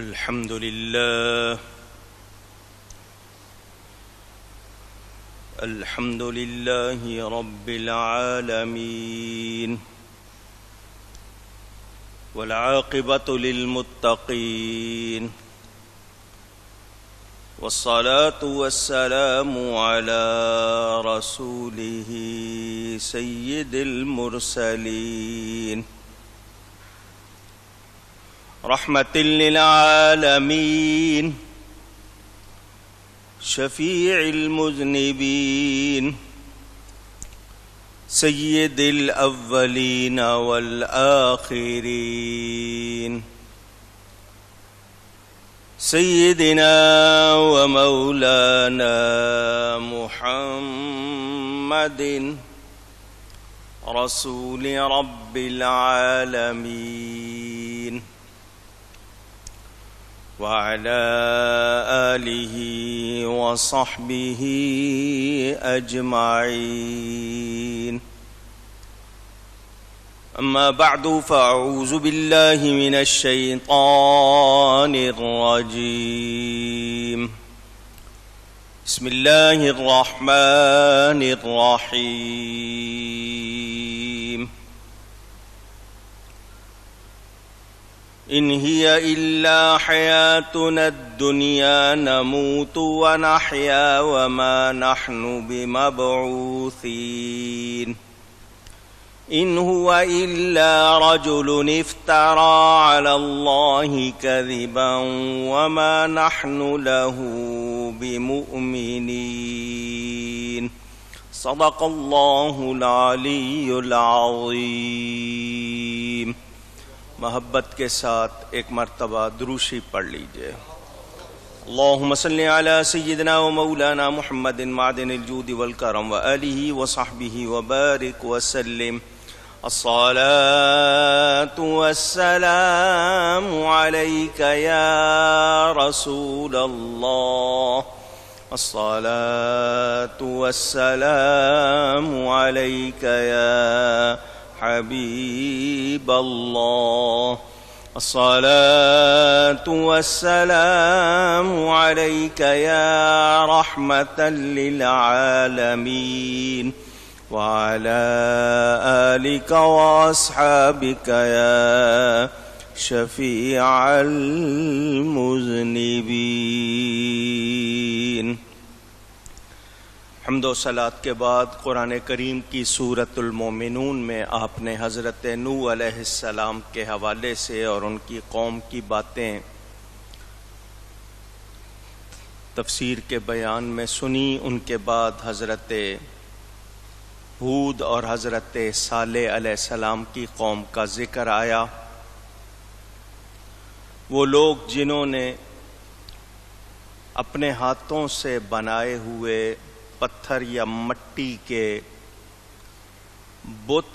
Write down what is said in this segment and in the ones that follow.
الحمد لله الحمد لله رب العالمين والعاقبة للمتقين والصلاة والسلام على رسوله سيد المرسلين رحمة للعالمين شفيع المذنبين سيد الأولين والآخرين سيدنا ومولانا محمد رسول رب العالمين وعلى آله وصحبه أجمعين أما بعد فأعوذ بالله من الشيطان الرجيم بسم الله الرحمن الرحيم إن هي إلا حياتنا الدنيا نموت ونحيا وما نحن بمبعوثين إن هو إلا رجل افترى على الله كذبا وما نحن له بمؤمنين صدق الله العلي العظيم. محبت کے ساتھ ایک مرتبہ دروشی پڑھ لیجئے. اللہم صلی علی سیدنا و مولانا محمد معدن الجود والکرم وآلہ وصحبہ وبارک وسلم. الصلاة والسلام علیک یا رسول اللہ. الصلاة والسلام علیک یا حبیب اللہ. الصلاة والسلام علیک یا رحمة للعالمین وعلى آلك وأصحابك يا شفيع المذنبين. حمد و صلات کے بعد قرآن کریم کی سورۃ المومنون میں آپ نے حضرت نوح علیہ السلام کے حوالے سے اور ان کی قوم کی باتیں تفسیر کے بیان میں سنی. ان کے بعد حضرت ہود اور حضرت صالح علیہ السلام کی قوم کا ذکر آیا. وہ لوگ جنہوں نے اپنے ہاتھوں سے بنائے ہوئے پتھر یا مٹی کے بت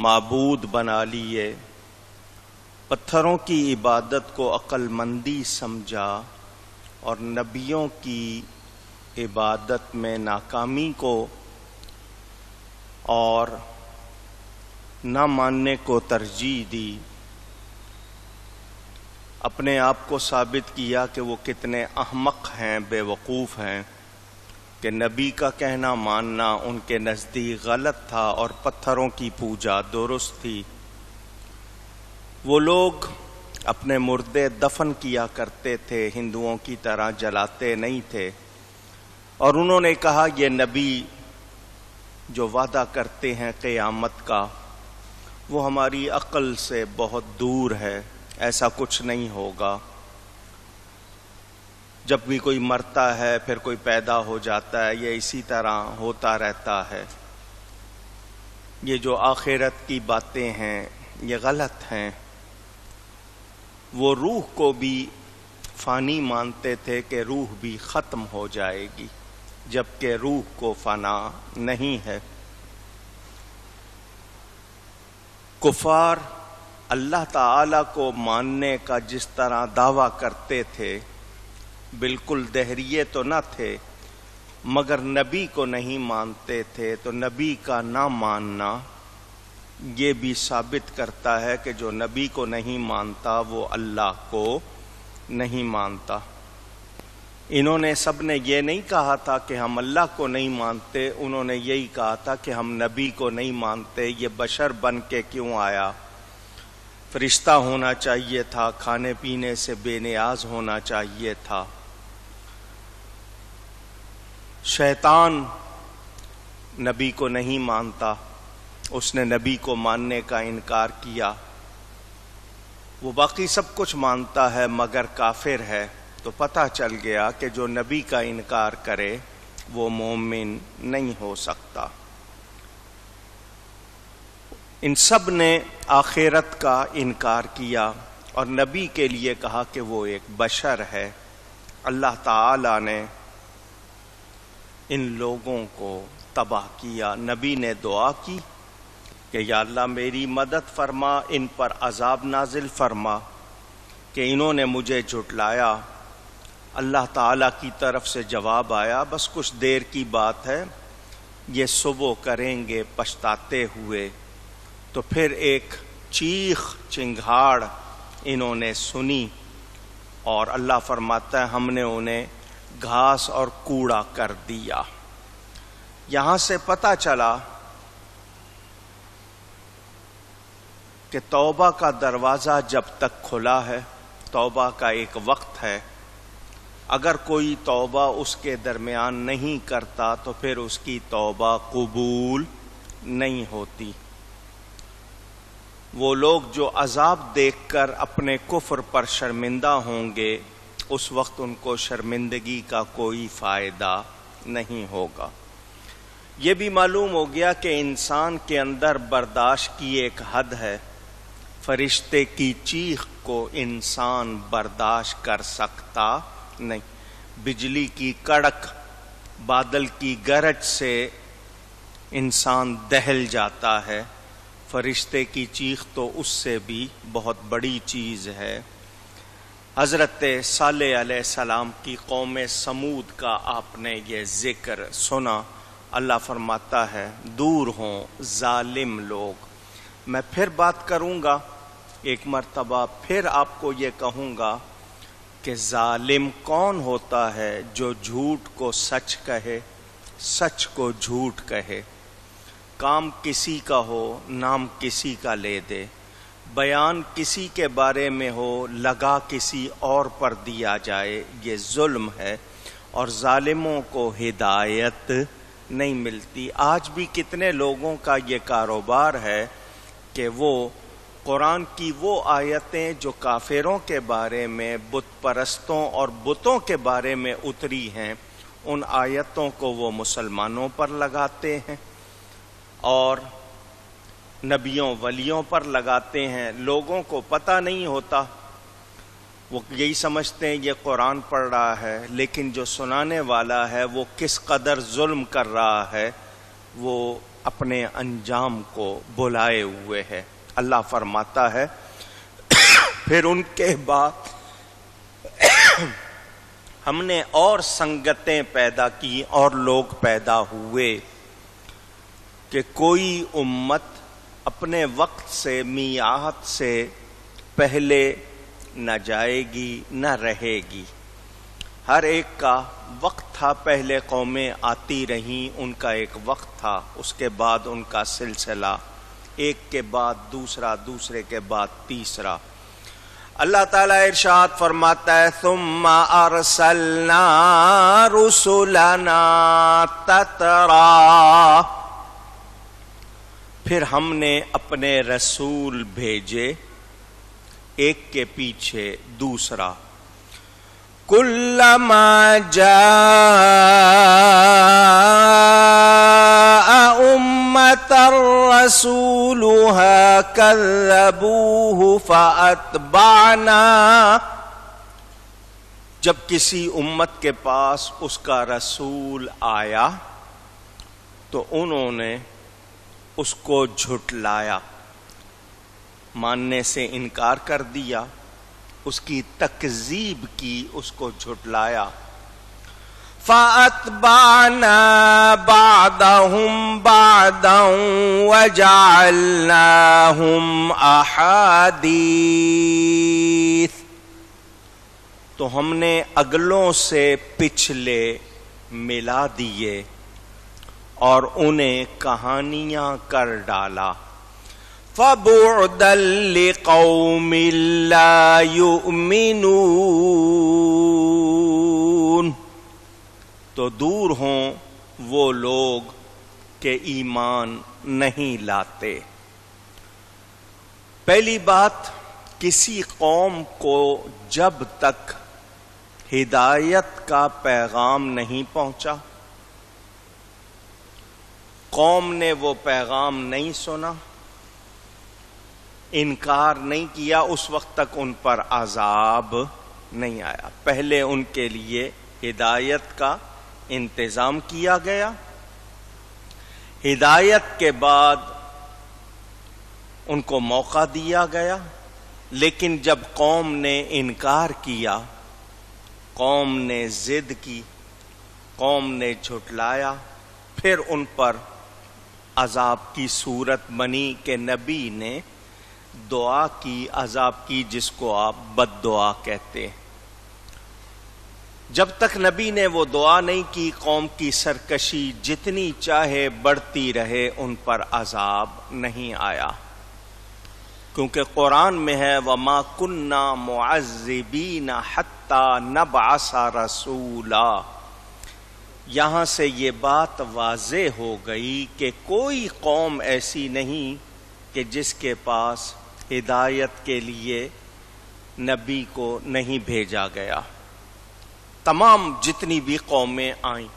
معبود بنا لیے، پتھروں کی عبادت کو عقل مندی سمجھا اور نبیوں کی عبادت میں ناکامی کو اور نہ ماننے کو ترجیح دی. اپنے آپ کو ثابت کیا کہ وہ کتنے احمق ہیں، بے وقوف ہیں، کہ نبی کا کہنا ماننا ان کے نزدیک غلط تھا اور پتھروں کی پوجا درست تھی. وہ لوگ اپنے مردے دفن کیا کرتے تھے، ہندوؤں کی طرح جلاتے نہیں تھے. اور انہوں نے کہا یہ نبی جو وعدہ کرتے ہیں قیامت کا وہ ہماری عقل سے بہت دور ہے، ایسا کچھ نہیں ہوگا. جب بھی کوئی مرتا ہے پھر کوئی پیدا ہو جاتا ہے، یہ اسی طرح ہوتا رہتا ہے. یہ جو آخرت کی باتیں ہیں یہ غلط ہیں. وہ روح کو بھی فانی مانتے تھے کہ روح بھی ختم ہو جائے گی، جبکہ روح کو فنا نہیں ہے. کفار اللہ تعالی کو ماننے کا جس طرح دعویٰ کرتے تھے، بالکل دہریے تو نہ تھے مگر نبی کو نہیں مانتے تھے، تو نبی کا نہ ماننا یہ بھی ثابت کرتا ہے کہ جو نبی کو نہیں مانتا وہ اللہ کو نہیں مانتا۔ انہوں نے سب نے یہ نہیں کہا تھا کہ ہم اللہ کو نہیں مانتے، انہوں نے یہی کہا تھا کہ ہم نبی کو نہیں مانتے۔ یہ بشر بن کے کیوں آیا؟ فرشتہ ہونا چاہیے تھا، کھانے پینے سے بے نیاز ہونا چاہیے تھا۔ شیطان نبی کو نہیں مانتا، اس نے نبی کو ماننے کا انکار کیا۔ وہ باقی سب کچھ مانتا ہے مگر کافر ہے۔ تو پتہ چل گیا کہ جو نبی کا انکار کرے وہ مومن نہیں ہو سکتا۔ ان سب نے آخرت کا انکار کیا اور نبی کے لیے کہا کہ وہ ایک بشر ہے۔ اللہ تعالی نے ان لوگوں کو تباہ کیا۔ نبی نے دعا کی کہ یا اللہ میری مدد فرما، ان پر عذاب نازل فرما کہ انہوں نے مجھے جھٹلایا۔ اللہ تعالیٰ کی طرف سے جواب آیا، بس کچھ دیر کی بات ہے، یہ صبح کریں گے پچھتاتے ہوئے۔ تو پھر ایک چیخ چنگھاڑ انہوں نے سنی اور اللہ فرماتا ہے ہم نے انہیں گھاس اور کوڑا کر دیا۔ یہاں سے پتہ چلا کہ توبہ کا دروازہ جب تک کھلا ہے، توبہ کا ایک وقت ہے، اگر کوئی توبہ اس کے درمیان نہیں کرتا تو پھر اس کی توبہ قبول نہیں ہوتی۔ وہ لوگ جو عذاب دیکھ کر اپنے کفر پر شرمندہ ہوں گے، اس وقت ان کو شرمندگی کا کوئی فائدہ نہیں ہوگا۔ یہ بھی معلوم ہو گیا کہ انسان کے اندر برداشت کی ایک حد ہے۔ فرشتے کی چیخ کو انسان برداشت کر سکتا نہیں۔ بجلی کی کڑک، بادل کی گرج سے انسان دہل جاتا ہے، فرشتے کی چیخ تو اس سے بھی بہت بڑی چیز ہے۔ حضرت صالح علیہ السلام کی قوم سمود کا آپ نے یہ ذکر سنا۔ اللہ فرماتا ہے دور ہوں ظالم لوگ۔ میں پھر بات کروں گا ایک مرتبہ، پھر آپ کو یہ کہوں گا کہ ظالم کون ہوتا ہے جو جھوٹ کو سچ کہے، سچ کو جھوٹ کہے، کام کسی کا ہو نام کسی کا لے دے، بیان کسی کے بارے میں ہو لگا کسی اور پر دیا جائے، یہ ظلم ہے اور ظالموں کو ہدایت نہیں ملتی۔ آج بھی کتنے لوگوں کا یہ کاروبار ہے کہ وہ قرآن کی وہ آیتیں جو کافروں کے بارے میں، بت پرستوں اور بتوں کے بارے میں اتری ہیں، ان آیتوں کو وہ مسلمانوں پر لگاتے ہیں اور نبیوں ولیوں پر لگاتے ہیں۔ لوگوں کو پتہ نہیں ہوتا، وہ یہی سمجھتے ہیں یہ قرآن پڑھ رہا ہے، لیکن جو سنانے والا ہے وہ کس قدر ظلم کر رہا ہے، وہ اپنے انجام کو بلائے ہوئے ہے۔ اللہ فرماتا ہے پھر ان کے بعد ہم نے اور سنگتیں پیدا کی اور لوگ پیدا ہوئے کہ کوئی امت اپنے وقت سے میعاد سے پہلے نہ جائے گی نہ رہے گی۔ ہر ایک کا وقت تھا، پہلے قومیں آتی رہیں، ان کا ایک وقت تھا، اس کے بعد ان کا سلسلہ، ایک کے بعد دوسرا، دوسرے کے بعد تیسرا۔ اللہ تعالیٰ ارشاد فرماتا ہے ثم ارسلنا رسلنا تترا، پھر ہم نے اپنے رسول بھیجے ایک کے پیچھے دوسرا۔ کلما جاء امة رسولها كذبوه فاتبعنا، جب کسی امت کے پاس اس کا رسول آیا تو انہوں نے اس کو جھٹلایا، ماننے سے انکار کر دیا، اس کی تکذیب کی، اس کو جھٹلایا۔ فَأَتْبَعْنَا بَعْضَهُمْ بَعْضًا وَجَعَلْنَاهُمْ أَحَادِيثَ، تو ہم نے اگلوں سے پچھلے ملا دیے اور انہیں کہانیاں کر ڈالا۔ فَبُعْدًا لِقَوْمٍ لَا يُؤْمِنُونَ، تو دور ہوں وہ لوگ کہ ایمان نہیں لاتے۔ پہلی بات، کسی قوم کو جب تک ہدایت کا پیغام نہیں پہنچا، قوم نے وہ پیغام نہیں سنا، انکار نہیں کیا، اس وقت تک ان پر عذاب نہیں آیا۔ پہلے ان کے لیے ہدایت کا انتظام کیا گیا، ہدایت کے بعد ان کو موقع دیا گیا، لیکن جب قوم نے انکار کیا، قوم نے ضد کی، قوم نے جھٹلایا، پھر ان پر عذاب کی صورت بنی کہ نبی نے دعا کی، عذاب کی، جس کو آپ بد دعا کہتے ہیں۔ جب تک نبی نے وہ دعا نہیں کی، قوم کی سرکشی جتنی چاہے بڑھتی رہے، ان پر عذاب نہیں آیا، کیونکہ قرآن میں ہے وَمَا كُنَّا مُعَذِّبِينَ حَتَّى نَبْعَثَ رَسُولًا۔ یہاں سے یہ بات واضح ہو گئی کہ کوئی قوم ایسی نہیں کہ جس کے پاس ہدایت کے لیے نبی کو نہیں بھیجا گیا، تمام جتنی بھی قومیں آئیں۔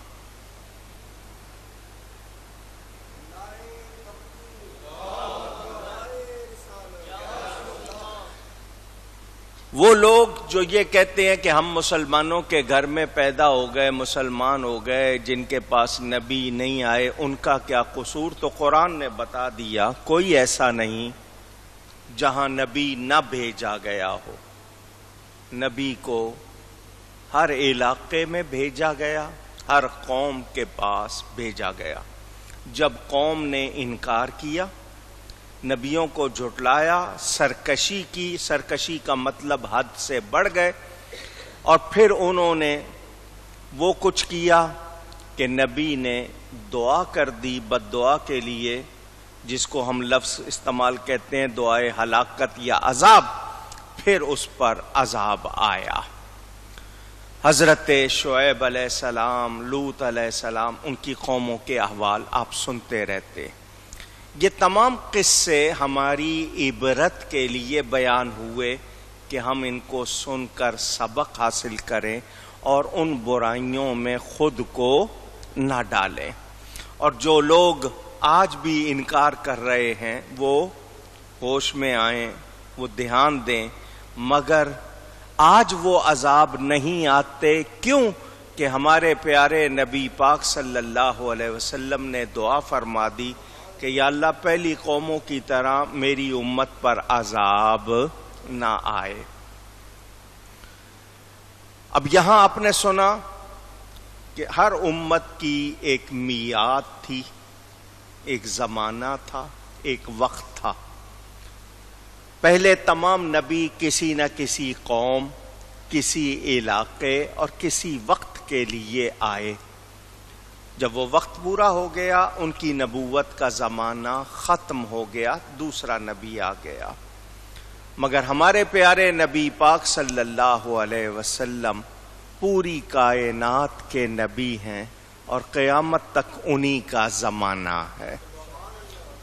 وہ لوگ جو یہ کہتے ہیں کہ ہم مسلمانوں کے گھر میں پیدا ہو گئے، مسلمان ہو گئے، جن کے پاس نبی نہیں آئے، ان کا کیا قصور؟ تو قرآن نے بتا دیا کوئی ایسا نہیں جہاں نبی نہ بھیجا گیا ہو۔ نبی کو ہر علاقے میں بھیجا گیا، ہر قوم کے پاس بھیجا گیا۔ جب قوم نے انکار کیا، نبیوں کو جھٹلایا، سرکشی کی، سرکشی کا مطلب حد سے بڑھ گئے، اور پھر انہوں نے وہ کچھ کیا کہ نبی نے دعا کر دی بد دعا کے لیے، جس کو ہم لفظ استعمال کہتے ہیں دعائے ہلاکت یا عذاب، پھر اس پر عذاب آیا۔ حضرت شعیب علیہ السلام، لوط علیہ السلام، ان کی قوموں کے احوال آپ سنتے رہتے۔ یہ تمام قصے ہماری عبرت کے لیے بیان ہوئے کہ ہم ان کو سن کر سبق حاصل کریں اور ان برائیوں میں خود کو نہ ڈالیں۔ اور جو لوگ آج بھی انکار کر رہے ہیں وہ ہوش میں آئیں، وہ دھیان دیں، مگر آج وہ عذاب نہیں آتے، کیوں کہ ہمارے پیارے نبی پاک صلی اللہ علیہ وسلم نے دعا فرما دی کہ یا اللہ پہلی قوموں کی طرح میری امت پر عذاب نہ آئے۔ اب یہاں آپ نے سنا کہ ہر امت کی ایک میعاد تھی، ایک زمانہ تھا، ایک وقت تھا۔ پہلے تمام نبی کسی نہ کسی قوم، کسی علاقے اور کسی وقت کے لیے آئے۔ جب وہ وقت پورا ہو گیا، ان کی نبوت کا زمانہ ختم ہو گیا، دوسرا نبی آ گیا۔ مگر ہمارے پیارے نبی پاک صلی اللہ علیہ وسلم پوری کائنات کے نبی ہیں اور قیامت تک انہی کا زمانہ ہے۔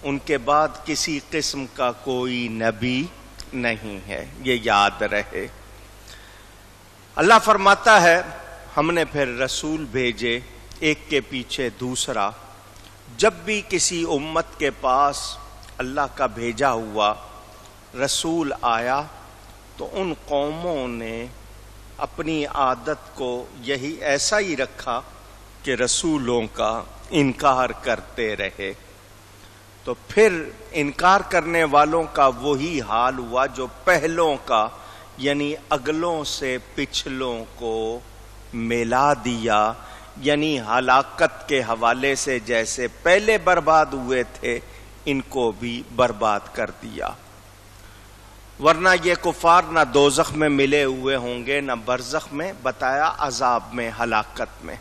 ان کے بعد کسی قسم کا کوئی نبی نہیں ہے، یہ یاد رہے۔ اللہ فرماتا ہے ہم نے پھر رسول بھیجے ایک کے پیچھے دوسرا۔ جب بھی کسی امت کے پاس اللہ کا بھیجا ہوا رسول آیا تو ان قوموں نے اپنی عادت کو یہی ایسا ہی رکھا کہ رسولوں کا انکار کرتے رہے۔ تو پھر انکار کرنے والوں کا وہی حال ہوا جو پہلوں کا، یعنی اگلوں سے پچھلوں کو ملا دیا، یعنی ہلاکت کے حوالے سے جیسے پہلے برباد ہوئے تھے ان کو بھی برباد کر دیا. ورنہ یہ کفار نہ دوزخ میں ملے ہوئے ہوں گے نہ برزخ میں، بتایا عذاب میں، ہلاکت میں.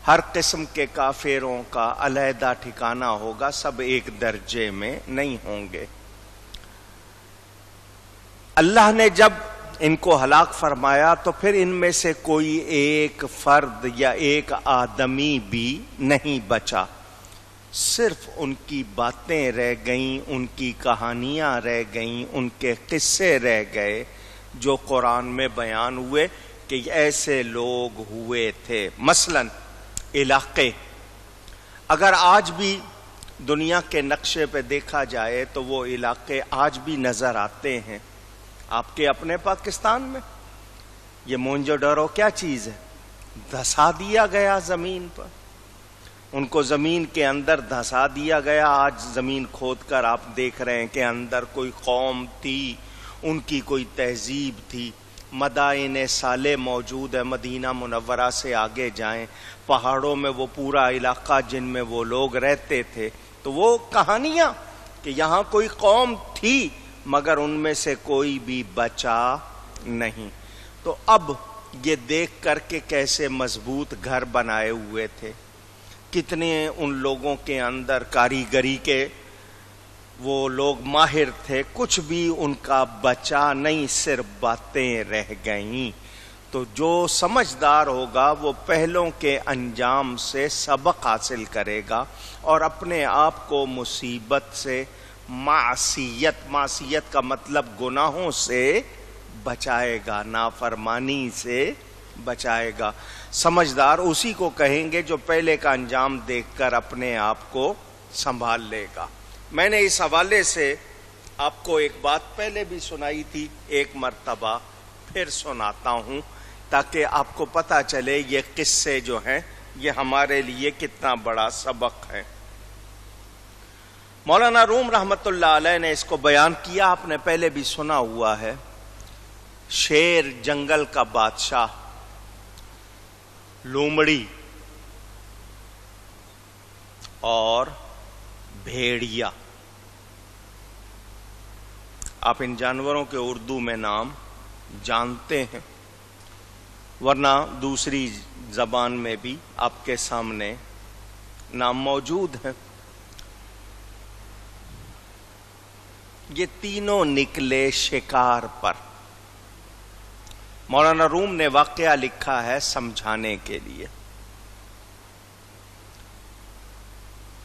ہر قسم کے کافروں کا علیحدہ ٹھکانہ ہوگا، سب ایک درجے میں نہیں ہوں گے. اللہ نے جب ان کو ہلاک فرمایا تو پھر ان میں سے کوئی ایک فرد یا ایک آدمی بھی نہیں بچا، صرف ان کی باتیں رہ گئیں، ان کی کہانیاں رہ گئیں، ان کے قصے رہ گئے جو قرآن میں بیان ہوئے کہ ایسے لوگ ہوئے تھے. مثلاً علاقے، اگر آج بھی دنیا کے نقشے پہ دیکھا جائے تو وہ علاقے آج بھی نظر آتے ہیں. آپ کے اپنے پاکستان میں یہ مونجو ڈورو کیا چیز ہے؟ دھسا دیا گیا زمین پر، ان کو زمین کے اندر دھسا دیا گیا. آج زمین کھود کر آپ دیکھ رہے ہیں کہ اندر کوئی قوم تھی، ان کی کوئی تہذیب تھی. مدائن صالح موجود ہے، مدینہ منورہ سے آگے جائیں پہاڑوں میں وہ پورا علاقہ جن میں وہ لوگ رہتے تھے، تو وہ کہانیاں کہ یہاں کوئی قوم تھی مگر ان میں سے کوئی بھی بچا نہیں. تو اب یہ دیکھ کر کے کیسے مضبوط گھر بنائے ہوئے تھے، کتنے ان لوگوں کے اندر کاریگری کے وہ لوگ ماہر تھے، کچھ بھی ان کا بچا نہیں، صرف باتیں رہ گئیں. تو جو سمجھدار ہوگا وہ پہلوں کے انجام سے سبق حاصل کرے گا اور اپنے آپ کو مصیبت سے، معصیت کا مطلب گناہوں سے بچائے گا، نافرمانی سے بچائے گا. سمجھدار اسی کو کہیں گے جو پہلے کا انجام دیکھ کر اپنے آپ کو سنبھال لے گا. میں نے اس حوالے سے آپ کو ایک بات پہلے بھی سنائی تھی، ایک مرتبہ پھر سناتا ہوں تاکہ آپ کو پتہ چلے یہ قصے جو ہیں یہ ہمارے لیے کتنا بڑا سبق ہے. مولانا روم رحمت اللہ علیہ نے اس کو بیان کیا، آپ نے پہلے بھی سنا ہوا ہے. شیر جنگل کا بادشاہ، لومڑی اور بھیڑیا. آپ ان جانوروں کے اردو میں نام جانتے ہیں، ورنہ دوسری زبان میں بھی آپ کے سامنے نام موجود ہیں. یہ تینوں نکلے شکار پر. مولانا روم نے واقعہ لکھا ہے سمجھانے کے لیے.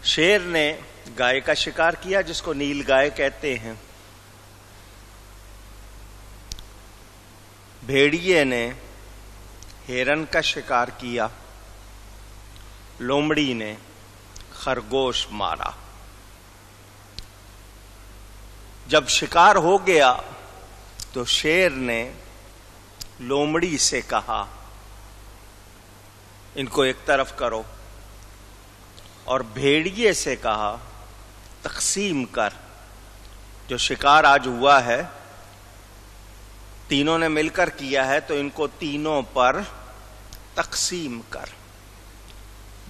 شیر نے گائے کا شکار کیا جس کو نیل گائے کہتے ہیں، بھیڑیے نے ہرن کا شکار کیا، لومڑی نے خرگوش مارا. جب شکار ہو گیا تو شیر نے لومڑی سے کہا ان کو ایک طرف کرو، اور بھیڑیے سے کہا تقسیم کر. جو شکار آج ہوا ہے تینوں نے مل کر کیا ہے تو ان کو تینوں پر تقسیم کر.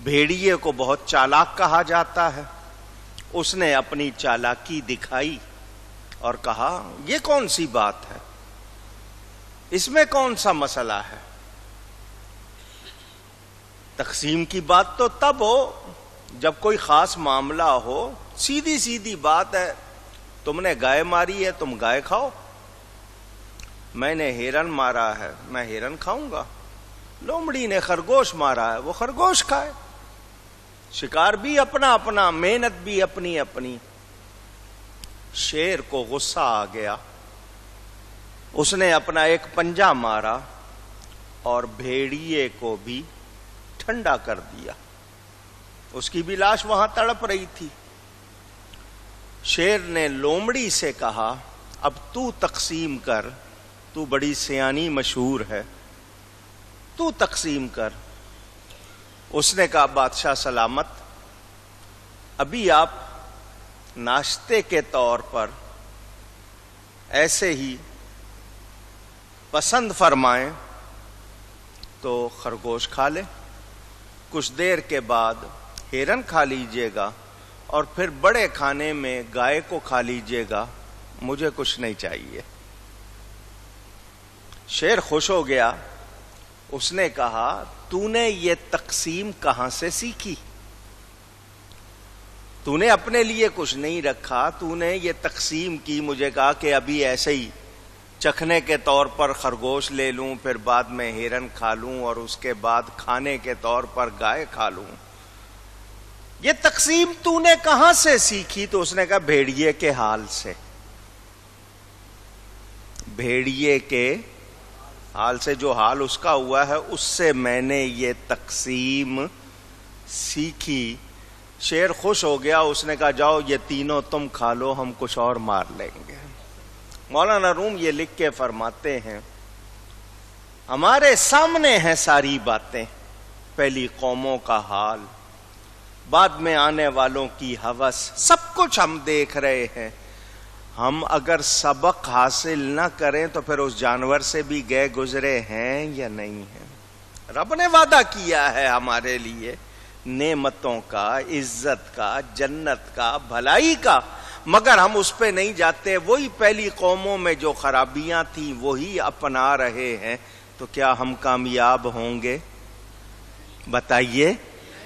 بھیڑیے کو بہت چالاک کہا جاتا ہے، اس نے اپنی چالاکی دکھائی اور کہا یہ کون سی بات ہے، اس میں کون سا مسئلہ ہے؟ تقسیم کی بات تو تب ہو جب کوئی خاص معاملہ ہو. سیدھی سیدھی بات ہے، تم نے گائے ماری ہے تم گائے کھاؤ، میں نے ہرن مارا ہے میں ہرن کھاؤں گا، لومڑی نے خرگوش مارا ہے وہ خرگوش کھائے. شکار بھی اپنا اپنا، محنت بھی اپنی اپنی. شیر کو غصہ آ گیا، اس نے اپنا ایک پنجہ مارا اور بھیڑیے کو بھی ٹھنڈا کر دیا. اس کی بھی لاش وہاں تڑپ رہی تھی. شیر نے لومڑی سے کہا اب تو تقسیم کر، تو بڑی سیانی مشہور ہے، تو تقسیم کر. اس نے کہا بادشاہ سلامت، ابھی آپ ناشتے کے طور پر ایسے ہی پسند فرمائیں تو خرگوش کھا لیں. کچھ دیر کے بعد ہرن کھا لیجئے گا اور پھر بڑے کھانے میں گائے کو کھا لیجئے گا، مجھے کچھ نہیں چاہیے۔ شیر خوش ہو گیا، اس نے کہا تو نے یہ تقسیم کہاں سے سیکھی؟ تو نے اپنے لیے کچھ نہیں رکھا، تو نے یہ تقسیم کی، مجھے کہا کہ ابھی ایسے ہی چکھنے کے طور پر خرگوش لے لوں، پھر بعد میں ہرن کھا لوں اور اس کے بعد کھانے کے طور پر گائے کھا لوں۔ یہ تقسیم تو نے کہاں سے سیکھی؟ تو اس نے کہا بھیڑیے کے حال سے۔ بھیڑیے کے حال سے، جو حال اس کا ہوا ہے اس سے میں نے یہ تقسیم سیکھی۔ شیر خوش ہو گیا، اس نے کہا جاؤ یہ تینوں تم کھا لو، ہم کچھ اور مار لیں گے۔ مولانا روم یہ لکھ کے فرماتے ہیں ہمارے سامنے ہیں ساری باتیں، پہلی قوموں کا حال، بعد میں آنے والوں کی ہوس، سب کچھ ہم دیکھ رہے ہیں۔ ہم اگر سبق حاصل نہ کریں تو پھر اس جانور سے بھی گئے گزرے ہیں یا نہیں ہیں؟ رب نے وعدہ کیا ہے ہمارے لیے نعمتوں کا، عزت کا، جنت کا، بھلائی کا، مگر ہم اس پہ نہیں جاتے۔ وہی پہلی قوموں میں جو خرابیاں تھیں وہی اپنا رہے ہیں، تو کیا ہم کامیاب ہوں گے؟ بتائیے۔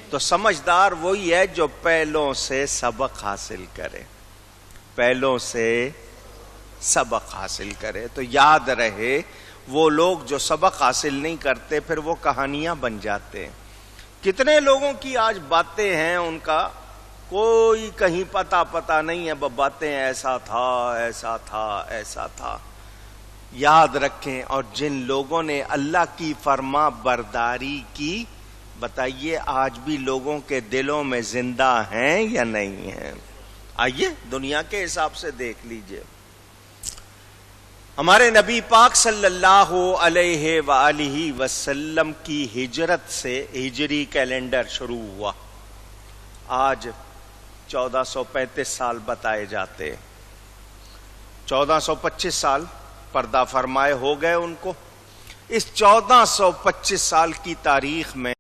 تو سمجھدار وہی ہے جو پہلوں سے سبق حاصل کرے، پہلوں سے سبق حاصل کرے۔ تو یاد رہے وہ لوگ جو سبق حاصل نہیں کرتے پھر وہ کہانیاں بن جاتے ہیں۔ کتنے لوگوں کی آج باتیں ہیں ان کا کوئی کہیں پتہ نہیں ہے، باتیں ایسا تھا ایسا تھا ایسا تھا۔ یاد رکھیں، اور جن لوگوں نے اللہ کی فرما برداری کی، بتائیے آج بھی لوگوں کے دلوں میں زندہ ہیں یا نہیں ہیں؟ آئیے دنیا کے حساب سے دیکھ لیجئے۔ ہمارے نبی پاک صلی اللہ علیہ وآلہ وسلم کی ہجرت سے ہجری کیلنڈر شروع ہوا، آج 1435 سال بتائے جاتے، 1425 سال پردہ فرمائے ہو گئے ان کو۔ اس 1425 سال کی تاریخ میں